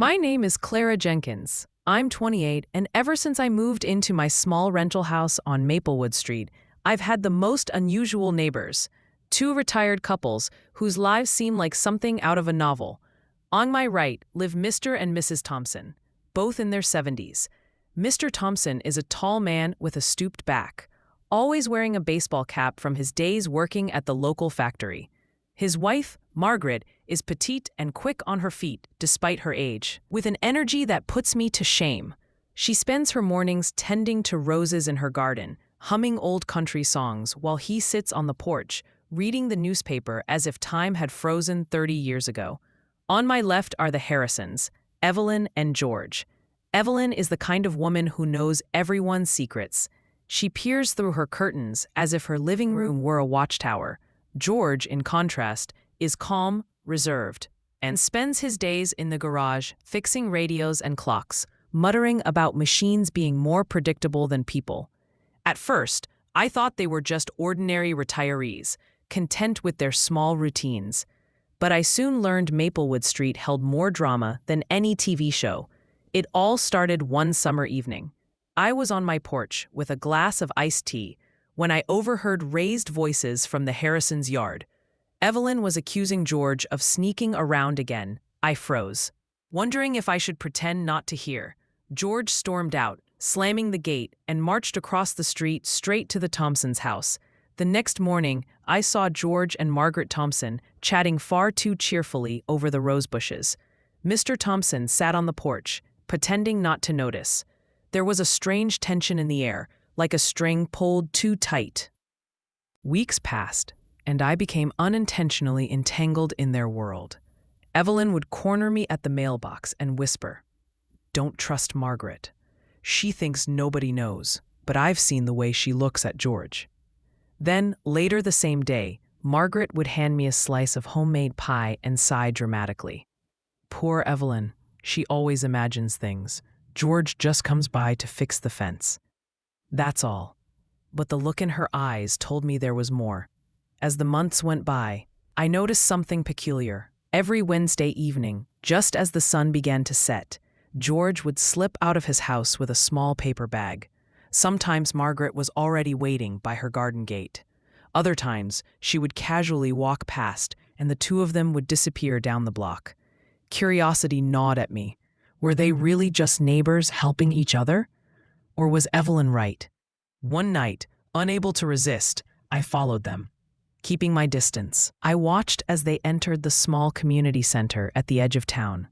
My name is Clara Jenkins. I'm 28, and ever since I moved into my small rental house on Maplewood Street, I've had the most unusual neighbors. Two retired couples whose lives seem like something out of a novel. On my right live Mr. and Mrs. Thompson, both in their 70s. Mr. Thompson is a tall man with a stooped back, always wearing a baseball cap from his days working at the local factory. His wife, Margaret, is petite and quick on her feet despite her age, with an energy that puts me to shame. She spends her mornings tending to roses in her garden, humming old country songs while he sits on the porch, reading the newspaper as if time had frozen 30 years ago. On my left are the Harrisons, Evelyn and George. Evelyn is the kind of woman who knows everyone's secrets. She peers through her curtains as if her living room were a watchtower. George, in contrast, is calm, reserved, and spends his days in the garage fixing radios and clocks, muttering about machines being more predictable than people. At first, I thought they were just ordinary retirees, content with their small routines. But I soon learned Maplewood Street held more drama than any TV show. It all started one summer evening. I was on my porch with a glass of iced tea when I overheard raised voices from the Harrisons' yard. Evelyn was accusing George of sneaking around again. I froze, wondering if I should pretend not to hear. George stormed out, slamming the gate, and marched across the street straight to the Thompsons' house. The next morning, I saw George and Margaret Thompson chatting far too cheerfully over the rose bushes. Mr. Thompson sat on the porch, pretending not to notice. There was a strange tension in the air, like a string pulled too tight. Weeks passed, and I became unintentionally entangled in their world. Evelyn would corner me at the mailbox and whisper, "Don't trust Margaret. She thinks nobody knows, but I've seen the way she looks at George." Then, later the same day, Margaret would hand me a slice of homemade pie and sigh dramatically. "Poor Evelyn. She always imagines things. George just comes by to fix the fence." That's all. But the look in her eyes told me there was more. As the months went by, I noticed something peculiar. Every Wednesday evening, just as the sun began to set, George would slip out of his house with a small paper bag. Sometimes Margaret was already waiting by her garden gate. Other times, she would casually walk past, and the two of them would disappear down the block. Curiosity gnawed at me. Were they really just neighbors helping each other? Or was Evelyn right? One night, unable to resist, I followed them. Keeping my distance, I watched as they entered the small community center at the edge of town.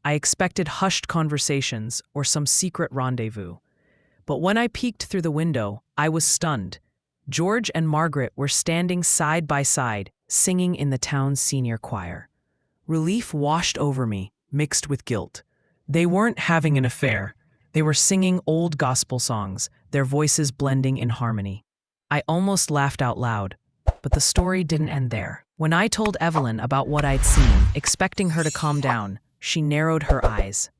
I expected hushed conversations or some secret rendezvous. But when I peeked through the window, I was stunned. George and Margaret were standing side by side, singing in the town's senior choir. Relief washed over me, mixed with guilt. They weren't having an affair. They were singing old gospel songs, their voices blending in harmony. I almost laughed out loud, but the story didn't end there. When I told Evelyn about what I'd seen, expecting her to calm down, she narrowed her eyes.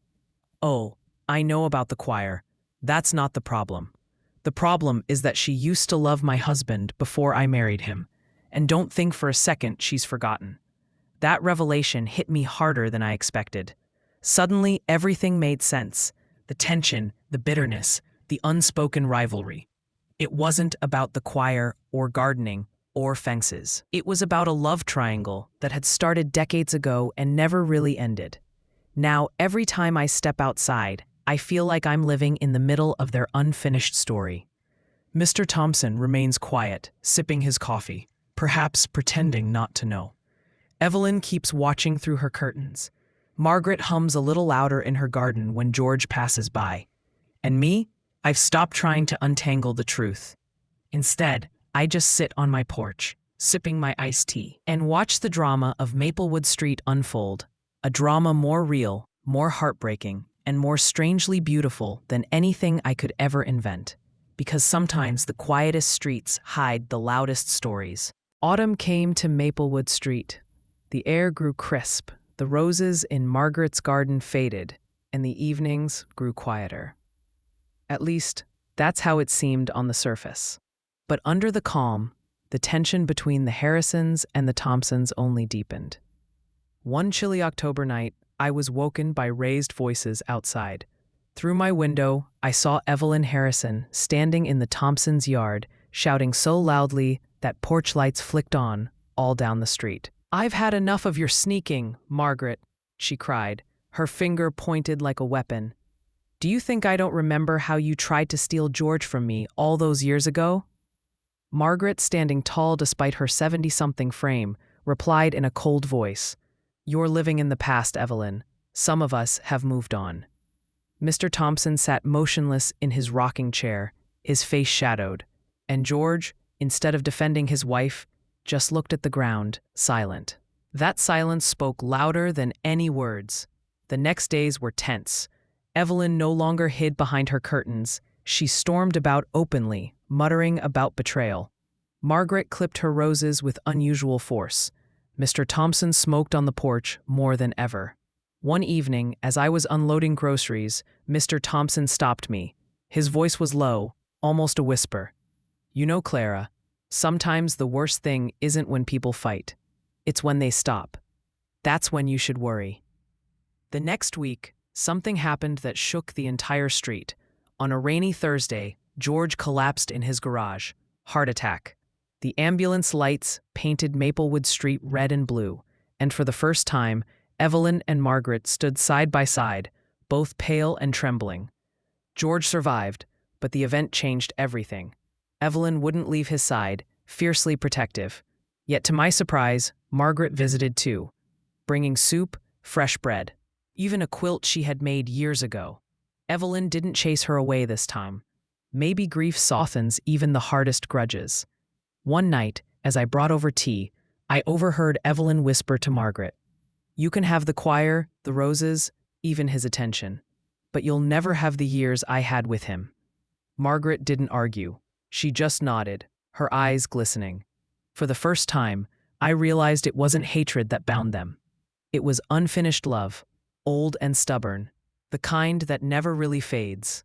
"Oh, I know about the choir. That's not the problem. The problem is that she used to love my husband before I married him, and don't think for a second she's forgotten." That revelation hit me harder than I expected. Suddenly, everything made sense. The tension, the bitterness, the unspoken rivalry. It wasn't about the choir or gardening or fences. It was about a love triangle that had started decades ago and never really ended. Now, every time I step outside, I feel like I'm living in the middle of their unfinished story. Mr. Thompson remains quiet, sipping his coffee, perhaps pretending not to know. Evelyn keeps watching through her curtains. Margaret hums a little louder in her garden when George passes by. And me? I've stopped trying to untangle the truth. Instead, I just sit on my porch, sipping my iced tea, and watch the drama of Maplewood Street unfold. A drama more real, more heartbreaking, and more strangely beautiful than anything I could ever invent. Because sometimes the quietest streets hide the loudest stories. Autumn came to Maplewood Street. The air grew crisp. The roses in Margaret's garden faded, and the evenings grew quieter. At least, that's how it seemed on the surface. But under the calm, the tension between the Harrisons and the Thompsons only deepened. One chilly October night, I was woken by raised voices outside. Through my window, I saw Evelyn Harrison standing in the Thompsons' yard, shouting so loudly that porch lights flicked on all down the street. "I've had enough of your sneaking, Margaret," she cried, her finger pointed like a weapon. "Do you think I don't remember how you tried to steal George from me all those years ago?" Margaret, standing tall despite her 70-something frame, replied in a cold voice, "You're living in the past, Evelyn. Some of us have moved on." Mr. Thompson sat motionless in his rocking chair, his face shadowed, and George, instead of defending his wife, just looked at the ground, silent. That silence spoke louder than any words. The next days were tense. Evelyn no longer hid behind her curtains. She stormed about openly, muttering about betrayal. Margaret clipped her roses with unusual force. Mr. Thompson smoked on the porch more than ever. One evening, as I was unloading groceries, Mr. Thompson stopped me. His voice was low, almost a whisper. "You know, Clara, sometimes the worst thing isn't when people fight. It's when they stop. That's when you should worry." The next week, something happened that shook the entire street. On a rainy Thursday, George collapsed in his garage. Heart attack. The ambulance lights painted Maplewood Street red and blue, and for the first time, Evelyn and Margaret stood side by side, both pale and trembling. George survived, but the event changed everything. Evelyn wouldn't leave his side, fiercely protective. Yet to my surprise, Margaret visited too, bringing soup, fresh bread, even a quilt she had made years ago. Evelyn didn't chase her away this time. Maybe grief softens even the hardest grudges. One night, as I brought over tea, I overheard Evelyn whisper to Margaret, "You can have the choir, the roses, even his attention, but you'll never have the years I had with him." Margaret didn't argue. She just nodded, her eyes glistening. For the first time, I realized it wasn't hatred that bound them. It was unfinished love, old and stubborn, the kind that never really fades.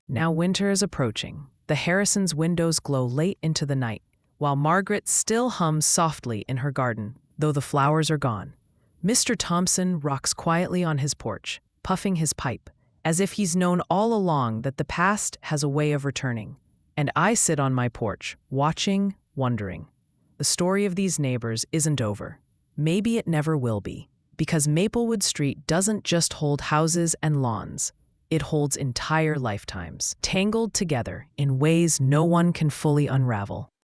Now winter is approaching. The Harrisons' windows glow late into the night, while Margaret still hums softly in her garden, though the flowers are gone. Mr. Thompson rocks quietly on his porch, puffing his pipe, as if he's known all along that the past has a way of returning. And I sit on my porch, watching, wondering. The story of these neighbors isn't over. Maybe it never will be, because Maplewood Street doesn't just hold houses and lawns. It holds entire lifetimes, tangled together in ways no one can fully unravel.